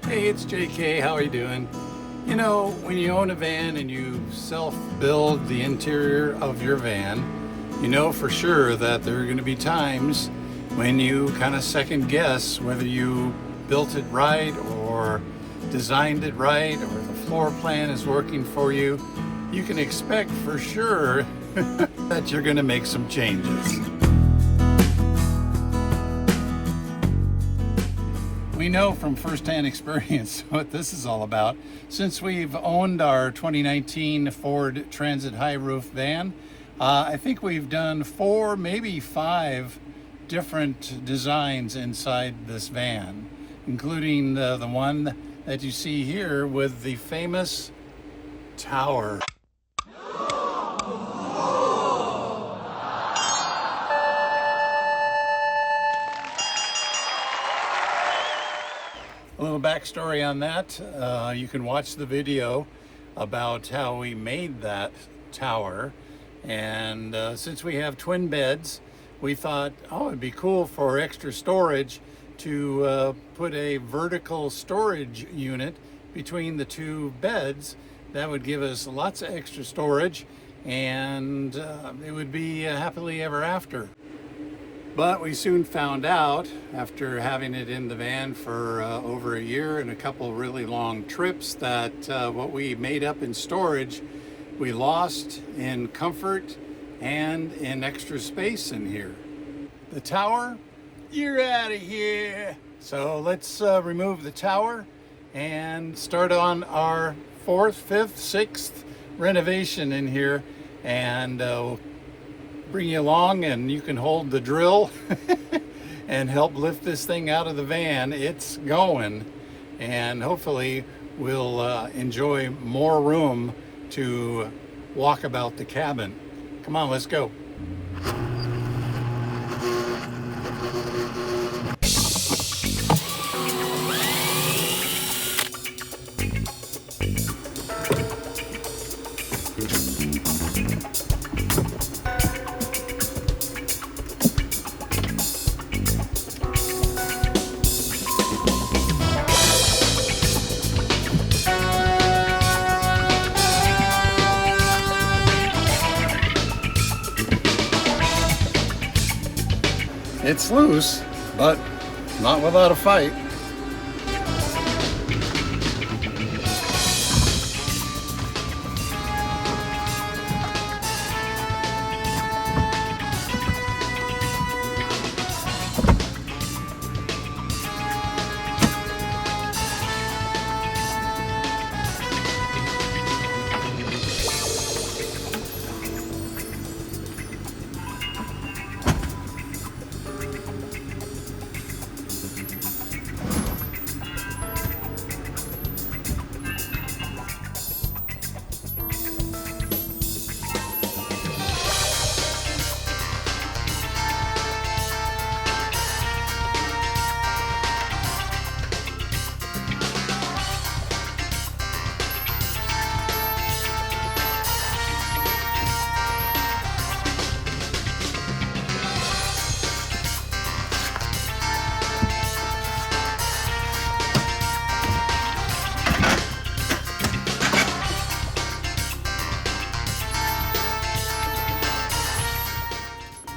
Hey, it's JK. How are you doing? You know, when you own a van and you self-build the interior of your van, you know for sure that there are going to be times when you kind of second guess whether you built it right or designed it right or the floor plan is working for you. You can expect for sure that you're going to make some changes. We know from firsthand experience what this is all about. Since we've owned our 2019 Ford Transit high roof van, I think we've done 4, maybe 5 different designs inside this van, including the one that you see here with the famous tower. A little backstory on that. You can watch the video about how we made that tower. And since we have twin beds, we thought, oh, it'd be cool for extra storage to put a vertical storage unit between the 2 beds. That would give us lots of extra storage, and it would be happily ever after. But we soon found out, after having it in the van for over a year and a couple really long trips, that what we made up in storage, we lost in comfort and in extra space in here. The tower, you're out of here. So let's remove the tower and start on our 4th, 5th, 6th renovation in here, and bring you along, and you can hold the drill and help lift this thing out of the van. It's going, and hopefully we'll enjoy more room to walk about the cabin. Come on, let's go. It's loose, but not without a fight.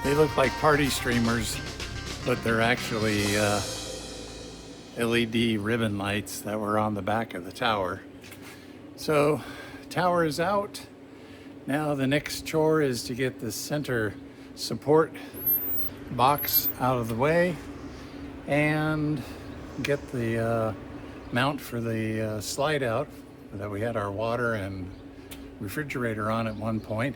They look like party streamers, but they're actually LED ribbon lights that were on the back of the tower. So, tower is out. Now the next chore is to get the center support box out of the way and get the mount for the slide out that we had our water and refrigerator on at one point.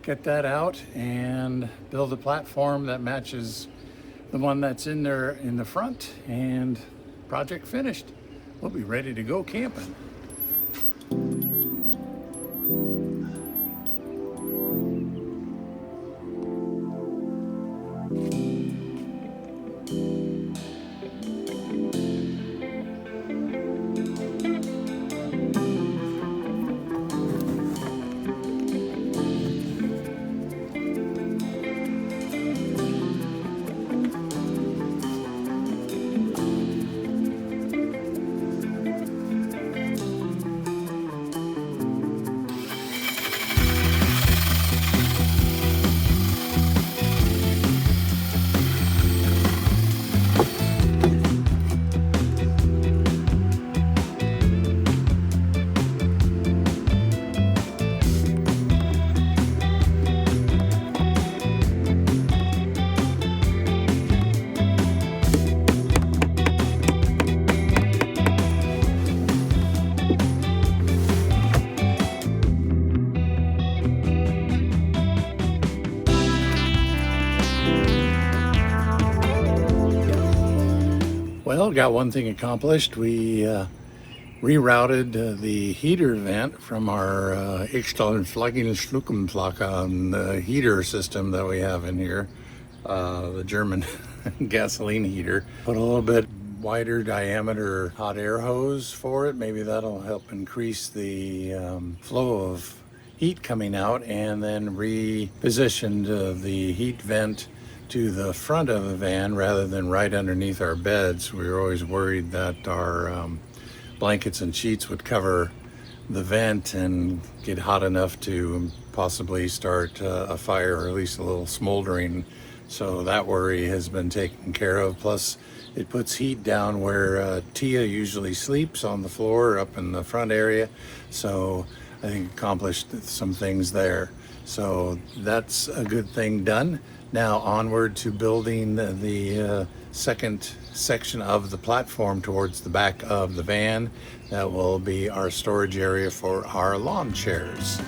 Get that out and build a platform that matches the one that's in there in the front, and project finished. We'll be ready to go camping. got one thing accomplished. We rerouted the heater vent from our Schluckenplaka heater system that we have in here, the German gasoline heater. Put a little bit wider diameter hot air hose for it. Maybe that'll help increase the flow of heat coming out, and then repositioned the heat vent to the front of the van rather than right underneath our beds. We were always worried that our blankets and sheets would cover the vent and get hot enough to possibly start a fire, or at least a little smoldering. So that worry has been taken care of. Plus it puts heat down where Tia usually sleeps, on the floor up in the front area. So I think accomplished some things there. So that's a good thing done. Now onward to building the second section of the platform towards the back of the van. That will be our storage area for our lawn chairs.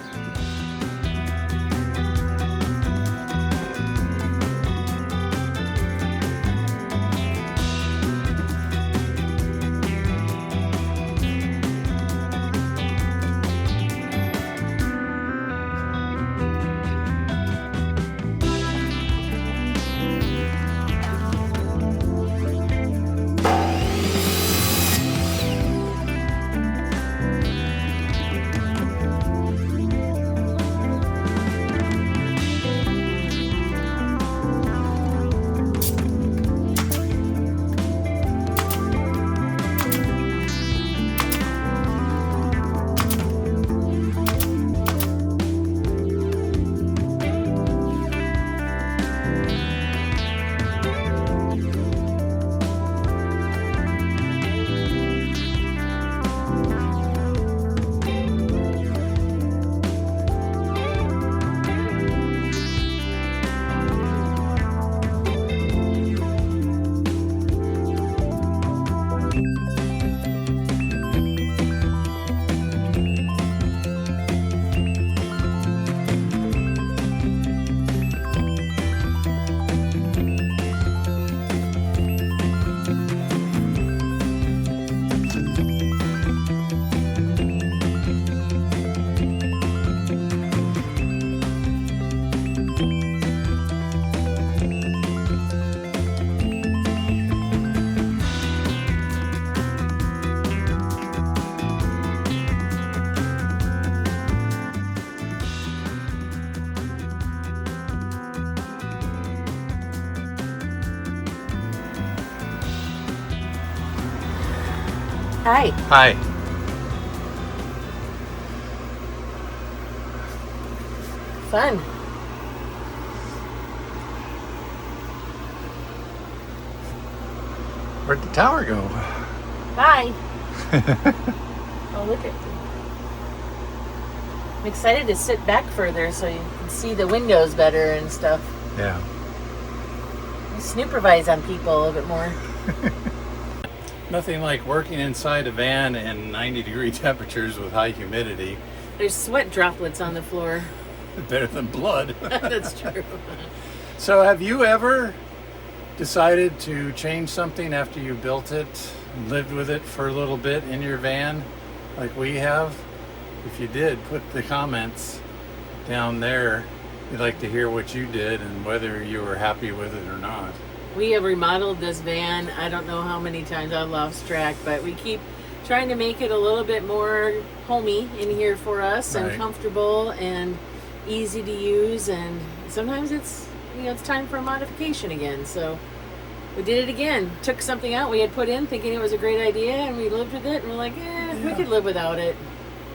Hi. Hi. Fun. Where'd the tower go? Bye. Oh, look at. I'm excited to sit back further so you can see the windows better and stuff. Yeah. You snooperize on people a little bit more. Nothing like working inside a van in 90-degree temperatures with high humidity. There's sweat droplets on the floor. Better than blood. That's true. So have you ever decided to change something after you built it, lived with it for a little bit in your van like we have? If you did, put the comments down there. We'd like to hear what you did and whether you were happy with it or not. We have remodeled this van, I don't know how many times, I've lost track, but we keep trying to make it a little bit more homey in here for us, right, and comfortable and easy to use, and sometimes it's, it's time for a modification again. So we did it again. Took something out we had put in thinking it was a great idea, and we lived with it, and we're like, we could live without it.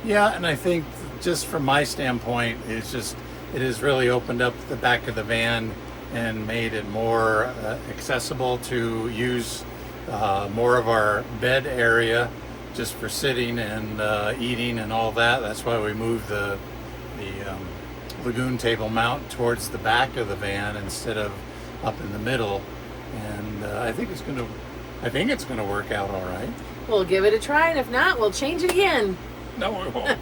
Yeah, and I think just from my standpoint, it has really opened up the back of the van and made it more accessible to use more of our bed area just for sitting and eating and all that. That's why we moved the Lagun table mount towards the back of the van instead of up in the middle. And I think it's gonna work out all right. We'll give it a try, and if not, we'll change it again. No, we won't.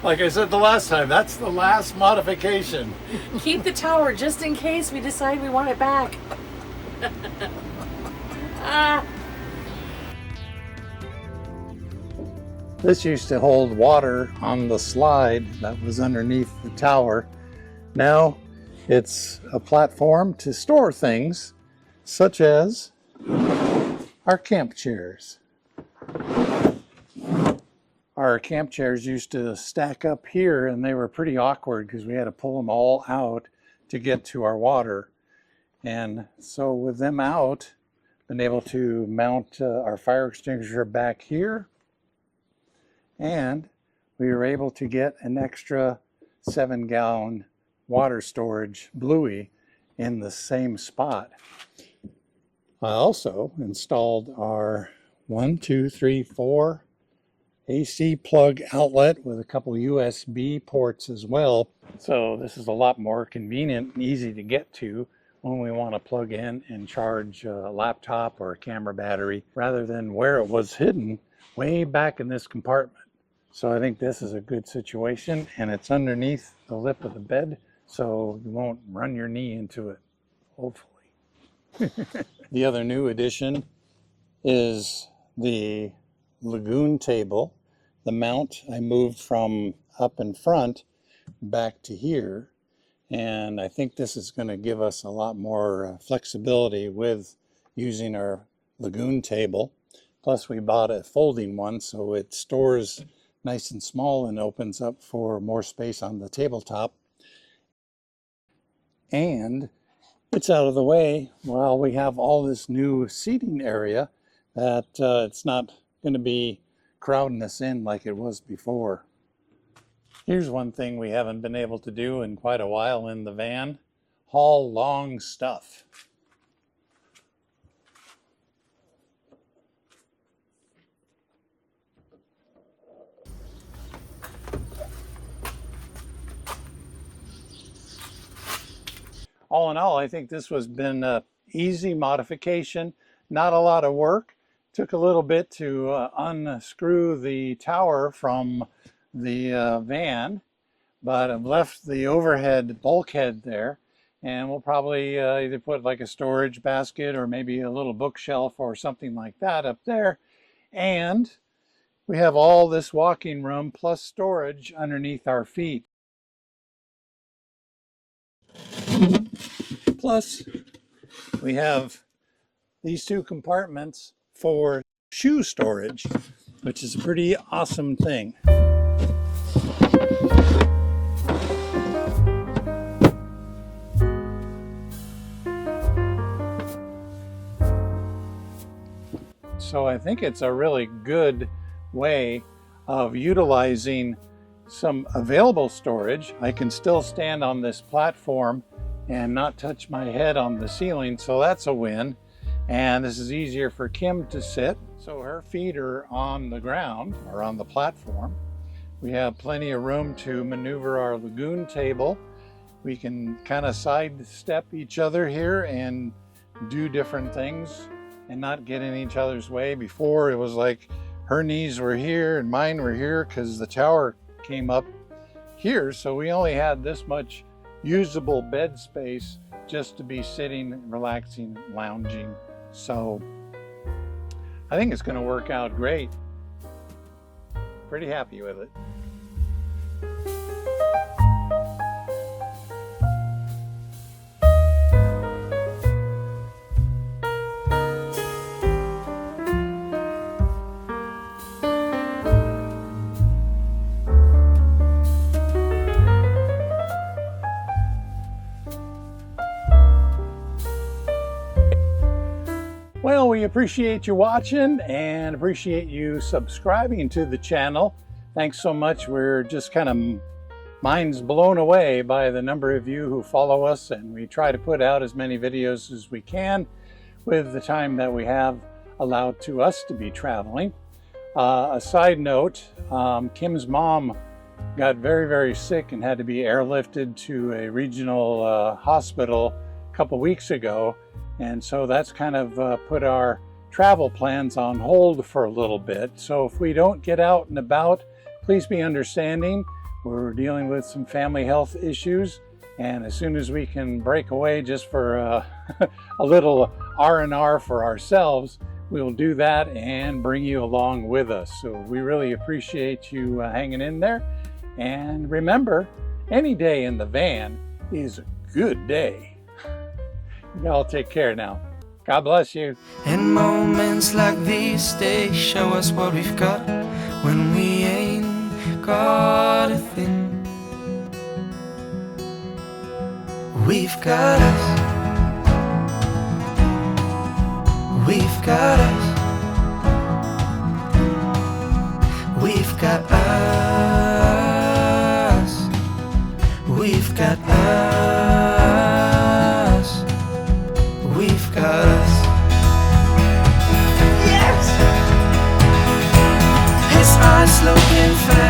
Like I said the last time, that's the last modification. Keep the tower just in case we decide we want it back. This used to hold water on the slide that was underneath the tower. Now it's a platform to store things such as our camp chairs. Our camp chairs used to stack up here and they were pretty awkward because we had to pull them all out to get to our water. And so with them out, been able to mount our fire extinguisher back here, and we were able to get an extra 7-gallon water storage buoy in the same spot. I also installed our 4 AC plug outlet with a couple USB ports as well. So this is a lot more convenient and easy to get to when we want to plug in and charge a laptop or a camera battery, rather than where it was hidden way back in this compartment. So I think this is a good situation, and it's underneath the lip of the bed, so you won't run your knee into it, hopefully. The other new addition is the Lagun table. The mount I moved from up in front back to here, and I think this is going to give us a lot more flexibility with using our Lagun table. Plus we bought a folding one, so it stores nice and small and opens up for more space on the tabletop. And it's out of the way while we have all this new seating area that it's not going to be crowding us in like it was before. Here's one thing we haven't been able to do in quite a while in the van: haul long stuff. All in all, I think this has been an easy modification, not a lot of work. Took a little bit to unscrew the tower from the van, but I've left the overhead bulkhead there, and we'll probably either put like a storage basket or maybe a little bookshelf or something like that up there. And we have all this walking room plus storage underneath our feet. Plus, we have these 2 compartments for shoe storage, which is a pretty awesome thing. So I think it's a really good way of utilizing some available storage. I can still stand on this platform and not touch my head on the ceiling, so that's a win. And this is easier for Kim to sit, so her feet are on the ground or on the platform. We have plenty of room to maneuver our Lagun table. We can kind of sidestep each other here and do different things and not get in each other's way. Before it was like her knees were here and mine were here because the tower came up here, so we only had this much usable bed space just to be sitting, relaxing, lounging. So I think it's going to work out great. Pretty happy with it. Well, we appreciate you watching and appreciate you subscribing to the channel. Thanks so much. We're just kind of minds blown away by the number of you who follow us, and we try to put out as many videos as we can with the time that we have allowed to us to be traveling. A side note, Kim's mom got very, very sick and had to be airlifted to a regional hospital a couple weeks ago. And so that's kind of put our travel plans on hold for a little bit. So if we don't get out and about, please be understanding. We're dealing with some family health issues, and as soon as we can break away just for a little R&R for ourselves, we'll do that and bring you along with us. So we really appreciate you hanging in there. And remember, any day in the van is a good day. Y'all take care now. God bless you. And moments like these, they show us what we've got when we ain't got a thing. We've got us. We've got us. We've got us. We've got us. We've got us. Yes! His eyes looking fast.